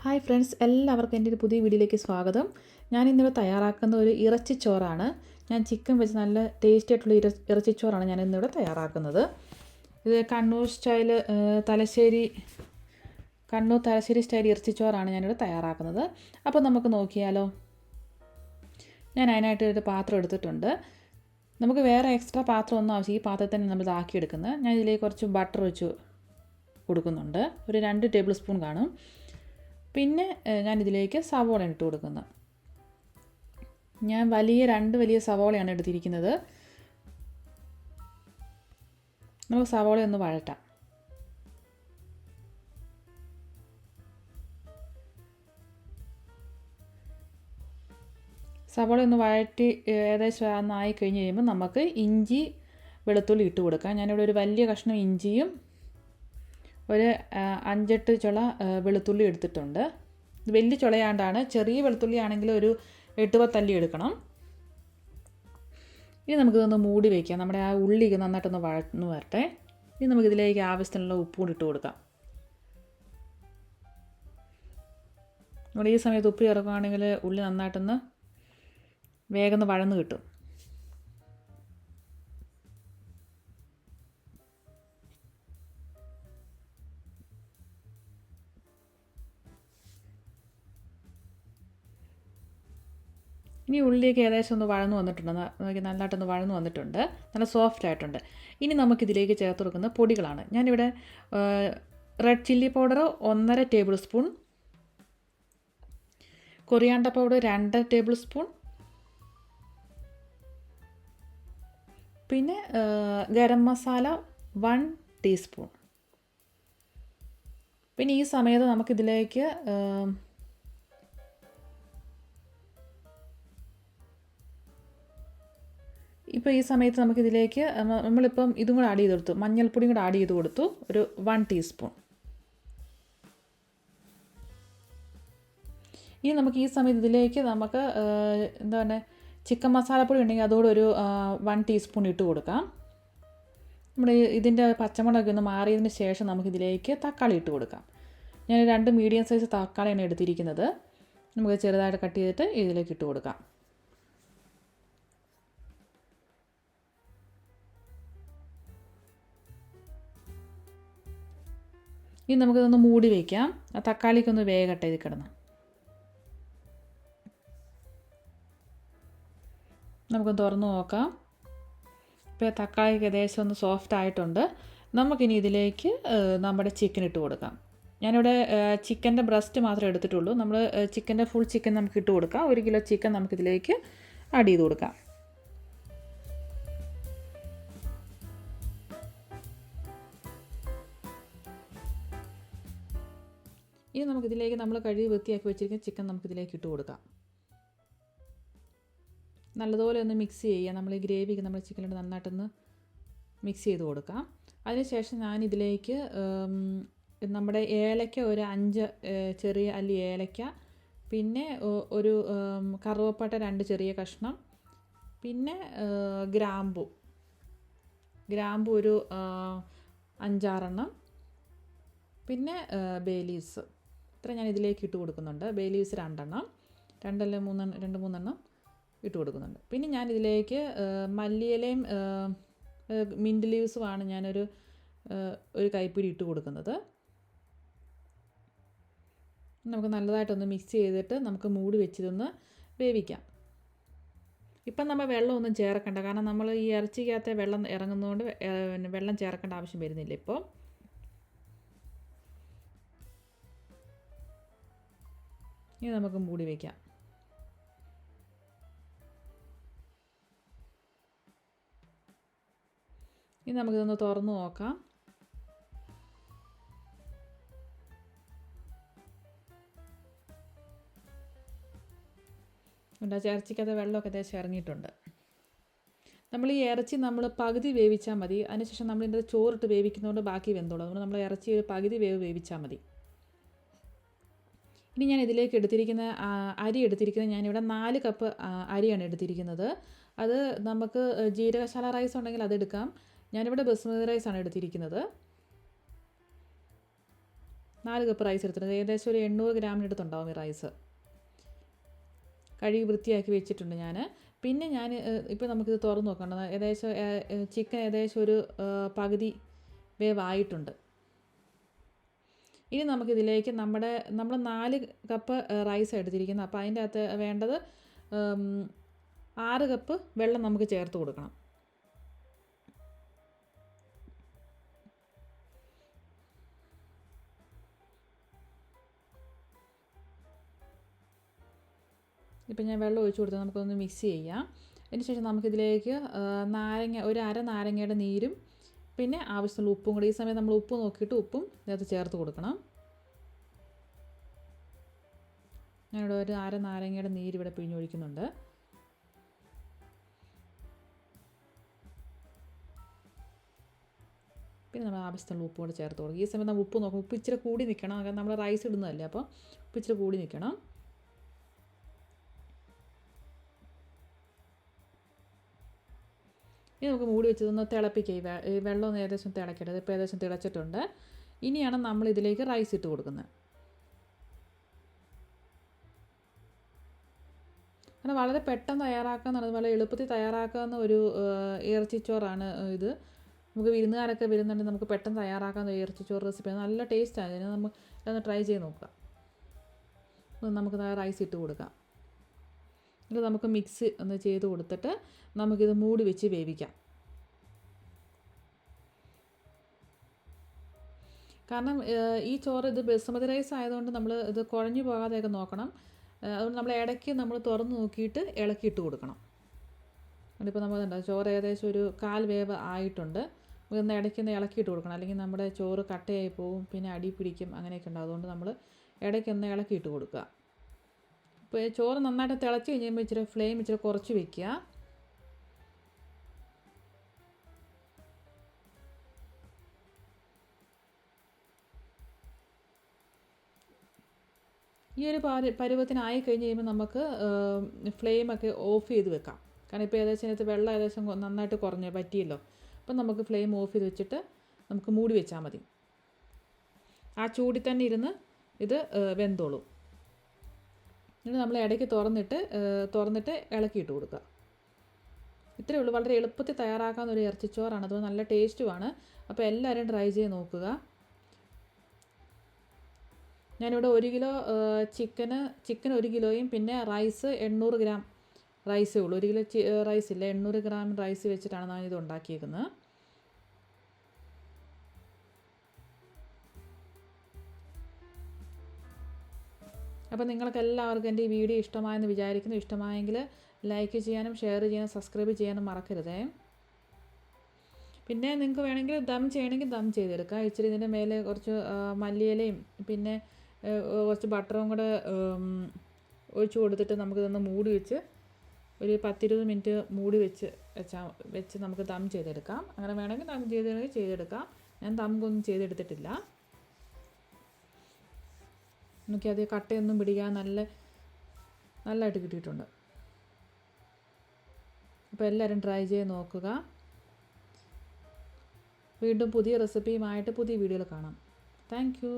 Hi friends, എല്ലാവർക്കും എൻ്റെ ഒരു പുതിയ വീഡിയോയിലേക്ക് സ്വാഗതം. ഞാൻ ഇന്നിവിടെ തയ്യാറാക്കുന്ന ഒരു ഇറച്ചിച്ചോറാണ്. ഞാൻ ചിക്കൻ വെച്ച് നല്ല ടേസ്റ്റി ആയിട്ടുള്ള ഇറച്ചിച്ചോറാണ് ഞാൻ ഇന്നിവിടെ തയ്യാറാക്കുന്നത്. ഇത് കണ്ണൂർ തലശ്ശേരി സ്റ്റൈൽ ഇറച്ചിച്ചോറാണ് ഞാനിവിടെ തയ്യാറാക്കുന്നത്. അപ്പോൾ നമുക്ക് നോക്കിയാലോ. ഞാൻ അതിനായിട്ട് ഒരു പാത്രം എടുത്തിട്ടുണ്ട്. നമുക്ക് വേറെ എക്സ്ട്രാ പാത്രം ഒന്നും ആവശ്യം, ഈ പാത്രത്തിൽ തന്നെ നമ്മൾ ഇതാക്കിയെടുക്കുന്നത്. ഞാൻ ഇതിലേക്ക് കുറച്ച് ബട്ടർ വെച്ച് കൊടുക്കുന്നുണ്ട്. ഒരു 2 ടേബിൾ സ്പൂൺ കാണും. പിന്നെ ഞാനിതിലേക്ക് സവോള ഇട്ട് കൊടുക്കുന്നത്. ഞാൻ രണ്ട് വലിയ സവോളയാണ് എടുത്തിരിക്കുന്നത്. നമുക്ക് സവോള ഒന്ന് വഴറ്റാം. സവോള ഒന്ന് വഴറ്റി ഏകദേശം ഒന്നായി കഴിഞ്ഞ് കഴിയുമ്പോൾ നമുക്ക് ഇഞ്ചി വെളുത്തുള്ളി ഇട്ട് കൊടുക്കാം. ഞാനിവിടെ ഒരു വലിയ കഷ്ണം ഇഞ്ചിയും ഒരു 5-8 ചുള വെളുത്തുള്ളി എടുത്തിട്ടുണ്ട്. വലിയ ചുളയാണ്ടാണ്. ചെറിയ വെളുത്തുള്ളി ആണെങ്കിൽ ഒരു 8-10 അല്ലി എടുക്കണം. ഇനി നമുക്കിതൊന്ന് മൂടി വയ്ക്കാം. നമ്മുടെ ആ ഉള്ളി നന്നായിട്ടൊന്ന് വഴന്നു വരട്ടെ. ഇനി നമുക്കിതിലേക്ക് ആവശ്യത്തിനുള്ള ഉപ്പ് കൂടി ഇട്ട് കൊടുക്കാം. നമ്മൾ ഈ സമയത്ത് ഉപ്പ് ചേർക്കുകയാണെങ്കിൽ ഉള്ളി നന്നായിട്ടൊന്ന് വേഗം വഴന്ന് കിട്ടും. ഇനി ഉള്ളിലേക്ക് ഏകദേശം ഒന്ന് വഴന്നു വന്നിട്ടുണ്ട്. നന്നായിട്ടൊന്ന് വഴന്നു വന്നിട്ടുണ്ട്. നല്ല സോഫ്റ്റ് ആയിട്ടുണ്ട്. ഇനി നമുക്കിതിലേക്ക് ചേർത്ത് കൊടുക്കുന്ന പൊടികളാണ്. ഞാനിവിടെ red chilli powder 1.5 table spoon, coriander powder 2 table spoon, പിന്നെ ഗരം മസാല 1 ടീസ്പൂൺ. പിന്നെ ഈ സമയത്ത് നമുക്കിതിലേക്ക് ഈ സമയത്ത് നമുക്കിതിലേക്ക് നമ്മളിപ്പം ഇതും കൂടെ ആഡ് ചെയ്ത് കൊടുത്തു, മഞ്ഞൾപ്പൊടിയും കൂടെ ആഡ് ചെയ്ത് കൊടുത്തു, ഒരു 1 ടീസ്പൂൺ. ഇനി നമുക്ക് ഈ സമയത്ത് ഇതിലേക്ക് നമുക്ക് ചിക്കൻ മസാലപ്പൊടി ഉണ്ടെങ്കിൽ അതോടെ ഒരു 1 ടീസ്പൂൺ ഇട്ട് കൊടുക്കാം. നമ്മുടെ ഇതിൻ്റെ പച്ചമുളകൊക്കെ ഒന്ന് മാറിയതിന് ശേഷം നമുക്കിതിലേക്ക് തക്കാളി ഇട്ട് കൊടുക്കാം. ഞാൻ 2 മീഡിയം സൈസ് തക്കാളിയാണ് എടുത്തിരിക്കുന്നത്. നമുക്ക് ചെറുതായിട്ട് കട്ട് ചെയ്തിട്ട് ഇതിലേക്ക് ഇട്ട് കൊടുക്കാം. ഇനി നമുക്കിതൊന്ന് മൂടി വയ്ക്കാം. ആ തക്കാളിക്കൊന്ന് വേഗട്ടെ ഇത് കിടന്ന്. നമുക്കൊന്ന് തുറന്ന് നോക്കാം. ഇപ്പോൾ തക്കാളിക്ക് ഏകദേശം ഒന്ന് സോഫ്റ്റ് ആയിട്ടുണ്ട്. നമുക്കിനി ഇതിലേക്ക് നമ്മുടെ ചിക്കൻ ഇട്ട് കൊടുക്കാം. ഞാനിവിടെ ചിക്കൻ്റെ ബ്രസ്റ്റ് മാത്രമേ എടുത്തിട്ടുള്ളൂ. നമ്മൾ ചിക്കൻ്റെ ഫുൾ ചിക്കൻ നമുക്ക് ഇട്ട് കൊടുക്കാം. 1 കിലോ ചിക്കൻ നമുക്കിതിലേക്ക് ആഡ് ചെയ്ത് കൊടുക്കാം. ഇനി നമുക്കിതിലേക്ക് നമ്മൾ കഴുകി വൃത്തിയാക്കി വെച്ചിരിക്കുന്ന ചിക്കൻ നമുക്കിതിലേക്ക് ഇട്ട് കൊടുക്കാം. നല്ലതുപോലെ ഒന്ന് മിക്സ് ചെയ്യുക. നമ്മൾ ഈ ഗ്രേവിക്ക് നമ്മൾ ചിക്കനിട്ട് നന്നായിട്ടൊന്ന് മിക്സ് ചെയ്ത് കൊടുക്കാം. അതിനുശേഷം ഞാനിതിലേക്ക് നമ്മുടെ ഏലക്ക ഒരു 5 ചെറിയ അല്ലി ഏലക്ക, പിന്നെ ഒരു കറുവപ്പട്ട 2 ചെറിയ കഷ്ണം, പിന്നെ ഗ്രാമ്പു ഒരു 5-6 എണ്ണം, പിന്നെ ബേ ലീവ്സ് ഇത്ര ഞാൻ ഇതിലേക്ക് ഇട്ട് കൊടുക്കുന്നുണ്ട്. ബേ ലീവ്സ് 2 എണ്ണം, 2-3 എണ്ണം ഇട്ട് കൊടുക്കുന്നുണ്ട്. പിന്നെ ഞാനിതിലേക്ക് മല്ലിയിലയും മിൻറ്റ് ലീവ്സുമാണ് ഞാനൊരു കൈപ്പിടി ഇട്ട് കൊടുക്കുന്നത്. നമുക്ക് നല്ലതായിട്ടൊന്ന് മിക്സ് ചെയ്തിട്ട് നമുക്ക് മൂടി വെച്ചിതൊന്ന് വേവിക്കാം. ഇപ്പം നമ്മൾ വെള്ളമൊന്നും ചേർക്കണ്ട, കാരണം നമ്മൾ ഈ ഇറച്ചിക്കകത്തെ വെള്ളം ഇറങ്ങുന്നതുകൊണ്ട് വെള്ളം ചേർക്കേണ്ട ആവശ്യം വരുന്നില്ല. ഇപ്പോൾ ഇനി നമുക്ക് മൂടി വയ്ക്കാം. ഇനി നമുക്കിതൊന്ന് തുറന്ന് നോക്കാം. ഇറച്ചിക്കകത്ത് വെള്ളമൊക്കെ ഏകദേശം ഇറങ്ങിയിട്ടുണ്ട്. നമ്മൾ ഈ ഇറച്ചി പകുതി വേവിച്ചാൽ മതി. അതിനുശേഷം നമ്മളിതിൻ്റെ ചോറിട്ട് വേവിക്കുന്നതുകൊണ്ട് ബാക്കി വെന്തോളൂ. അതുകൊണ്ട് നമ്മൾ ഇറച്ചി ഒരു പകുതി വേവിച്ചാൽ മതി. ഇനി ഞാൻ ഇതിലേക്ക് അരി എടുത്തിരിക്കുന്നത് ഞാനിവിടെ 4 കപ്പ് അരിയാണ് എടുത്തിരിക്കുന്നത്. അത് നമുക്ക് ജീരകശാല റൈസ് ഉണ്ടെങ്കിൽ അതെടുക്കാം. ഞാനിവിടെ ബസ്മതി റൈസാണ് എടുത്തിരിക്കുന്നത്. 4 കപ്പ് റൈസ് എടുത്തിട്ടുണ്ട്. ഏകദേശം ഒരു 800 ഗ്രാമിൻ്റെ അടുത്തുണ്ടാവും ഈ റൈസ്. കഴുകി വൃത്തിയാക്കി വെച്ചിട്ടുണ്ട് ഞാൻ. പിന്നെ ഞാൻ ഇപ്പോൾ നമുക്കിത് തുറന്ന് നോക്കണം. ഏകദേശം ചിക്കൻ ഏകദേശം ഒരു പകുതി വേവായിട്ടുണ്ട്. ഇനി നമുക്കിതിലേക്ക് നമ്മൾ 4 കപ്പ് റൈസ് എടുത്തിരിക്കുന്നത്. അപ്പോൾ അതിൻ്റെ അകത്ത് വേണ്ടത് 6 കപ്പ് വെള്ളം നമുക്ക് ചേർത്ത് കൊടുക്കണം. ഇപ്പം ഞാൻ വെള്ളം ഒഴിച്ച് കൊടുത്ത് നമുക്കൊന്ന് മിക്സ് ചെയ്യാം. അതിന് ശേഷം നമുക്കിതിലേക്ക് ഒരു അര നാരങ്ങയുടെ നീരും പിന്നെ ആവശ്യമുള്ള ഉപ്പും കൂടി. ഈ സമയത്ത് നമ്മൾ ഉപ്പ് നോക്കിയിട്ട് ഉപ്പും ഇതിനകത്ത് ചേർത്ത് കൊടുക്കണം. ഞാനിവിടെ ഒരു അര നാരങ്ങയുടെ നീര് ഇവിടെ പിഴിഞ്ഞൊഴിക്കുന്നുണ്ട്. പിന്നെ നമ്മൾ ആവശ്യമുള്ള ഉപ്പ് കൂടെ ചേർത്ത് കൊടുക്കും. ഈ സമയത്ത് നമ്മൾ ഉപ്പ് നോക്കും. ഉപ്പ് ഇച്ചിരി കൂടി നിൽക്കണം. കാരണം നമ്മൾ റൈസ് ഇടുന്നതല്ലേ, അപ്പോൾ ഉപ്പ് ഇച്ചിരി കൂടി നിൽക്കണം. ഇനി നമുക്ക് മൂടി വെച്ചതൊന്ന് തിളപ്പിക്കുക. ഈ വെള്ളം ഒന്ന് ഏകദേശം തിളക്കരുത്. ഇപ്പോൾ ഏകദേശം തിളച്ചിട്ടുണ്ട്. ഇനിയാണ് നമ്മൾ ഇതിലേക്ക് റൈസ് ഇട്ട് കൊടുക്കുന്നത്. അങ്ങനെ വളരെ പെട്ടെന്ന് തയ്യാറാക്കാമെന്നാണ്, വളരെ എളുപ്പത്തിൽ തയ്യാറാക്കാവുന്ന ഒരു ഇറച്ചിച്ചോറാണ് ഇത്. നമുക്ക് വിരുന്നുകാരൊക്കെ വരുന്നുണ്ടെങ്കിൽ നമുക്ക് പെട്ടെന്ന് തയ്യാറാക്കാവുന്ന ഇറച്ചിച്ചോറ് റെസിപ്പി. നല്ല ടേസ്റ്റാണ്. ഇതിന് ഒന്ന് ട്രൈ ചെയ്ത് നോക്കുക. നമുക്ക് റൈസ് ഇട്ട് കൊടുക്കാം. ഇത് നമുക്ക് മിക്സ് ഒന്ന് ചെയ്ത് കൊടുത്തിട്ട് നമുക്കിത് മൂടി വെച്ച് വേവിക്കാം. കാരണം ഈ ചോറ് ഇത് ബസുമതി റൈസ് ആയതുകൊണ്ട് നമ്മൾ ഇത് കുഴഞ്ഞു പോകാതെയൊക്കെ നോക്കണം. അതുകൊണ്ട് നമ്മൾ ഇടയ്ക്ക് നമ്മൾ തുറന്ന് നോക്കിയിട്ട് ഇളക്കിയിട്ട് കൊടുക്കണം. അതിപ്പോൾ നമ്മൾ ചോറ് ഏകദേശം ഒരു 1/4 വേവ് ആയിട്ടുണ്ട്. ഒന്ന് ഇടയ്ക്കൊന്ന് ഇളക്കിയിട്ട് കൊടുക്കണം. അല്ലെങ്കിൽ നമ്മുടെ ചോറ് കട്ടയായി പോവും, പിന്നെ അടി പിടിക്കും, അങ്ങനെയൊക്കെ ഉണ്ടാവും. അതുകൊണ്ട് നമ്മൾ ഇടയ്ക്കൊന്ന് ഇളക്കിയിട്ട് കൊടുക്കുക. ഇപ്പോൾ ചോറ് നന്നായിട്ട് തിളച്ച് കഴിയുമ്പോൾ ഇച്ചിരി ഫ്ലെയിം ഇച്ചിരി കുറച്ച് വെക്കുക. ഈ ഒരു പരുവത്തിനായി കഴിഞ്ഞ് കഴിയുമ്പോൾ നമുക്ക് ഫ്ലെയിമൊക്കെ ഓഫ് ചെയ്ത് വെക്കാം. കാരണം ഇപ്പോൾ ഏകദേശം ഇതിനകത്ത് വെള്ളം ഏകദേശം നന്നായിട്ട് പറ്റിയല്ലോ. അപ്പം നമുക്ക് ഫ്ലെയിം ഓഫ് ചെയ്ത് വെച്ചിട്ട് നമുക്ക് മൂടി വെച്ചാൽ മതി. ആ ചൂടിൽ തന്നെ ഇരുന്ന് ഇത് വെന്തോളും. എന്നിട്ട് നമ്മൾ ഇടയ്ക്ക് തുറന്നിട്ട് ഇളക്കിയിട്ട് കൊടുക്കുക. ഇത്രയേ ഉള്ളൂ. വളരെ എളുപ്പത്തിൽ തയ്യാറാക്കാവുന്ന ഒരു ഇറച്ചിച്ചോറാണ്. അത് നല്ല ടേസ്റ്റുമാണ്. അപ്പോൾ എല്ലാവരും ട്രൈ ചെയ്ത് നോക്കുക. ഞാനിവിടെ 1 കിലോ ചിക്കൻ 1 കിലോയും പിന്നെ റൈസ് 800 ഗ്രാം റൈസേ ഉള്ളൂ. 1 കിലോ റൈസ് ഇല്ല, 800 ഗ്രാം റൈസ് വെച്ചിട്ടാണ് ഞാനിത് ഉണ്ടാക്കിയേക്കുന്നത്. അപ്പോൾ നിങ്ങൾക്ക് എല്ലാവർക്കും എൻ്റെ ഈ വീഡിയോ ഇഷ്ടമായെന്ന് വിചാരിക്കുന്നു. ഇഷ്ടമായെങ്കിൽ ലൈക്ക് ചെയ്യാനും ഷെയർ ചെയ്യാനും സബ്സ്ക്രൈബ് ചെയ്യാനും മറക്കരുതേ. പിന്നെ നിങ്ങൾക്ക് വേണമെങ്കിൽ ദം ചെയ്യണമെങ്കിൽ ദം ചെയ്തെടുക്കാം. ഇച്ചിരി ഇതിൻ്റെ മേലെ കുറച്ച് മല്ലിയിലയും പിന്നെ കുറച്ച് ബട്ടറും കൂടെ ഒഴിച്ച് കൊടുത്തിട്ട് നമുക്കിതൊന്ന് മൂടി വെച്ച് ഒരു 10-20 മിനിറ്റ് മൂടി വെച്ച് നമുക്ക് ദം ചെയ്തെടുക്കാം. അങ്ങനെ വേണമെങ്കിൽ ദം ചെയ്തെടുക്കാം. ഞാൻ ദം ചെയ്തെടുത്തിട്ടില്ല. എനിക്കത് കട്ടയൊന്നും പിടിക്കാൻ നല്ലതായിട്ട് കിട്ടിയിട്ടുണ്ട്. അപ്പോൾ എല്ലാവരും ട്രൈ ചെയ്ത് നോക്കുക. വീണ്ടും പുതിയ റെസിപ്പിയുമായിട്ട് പുതിയ വീഡിയോയിൽ കാണാം. Thank you.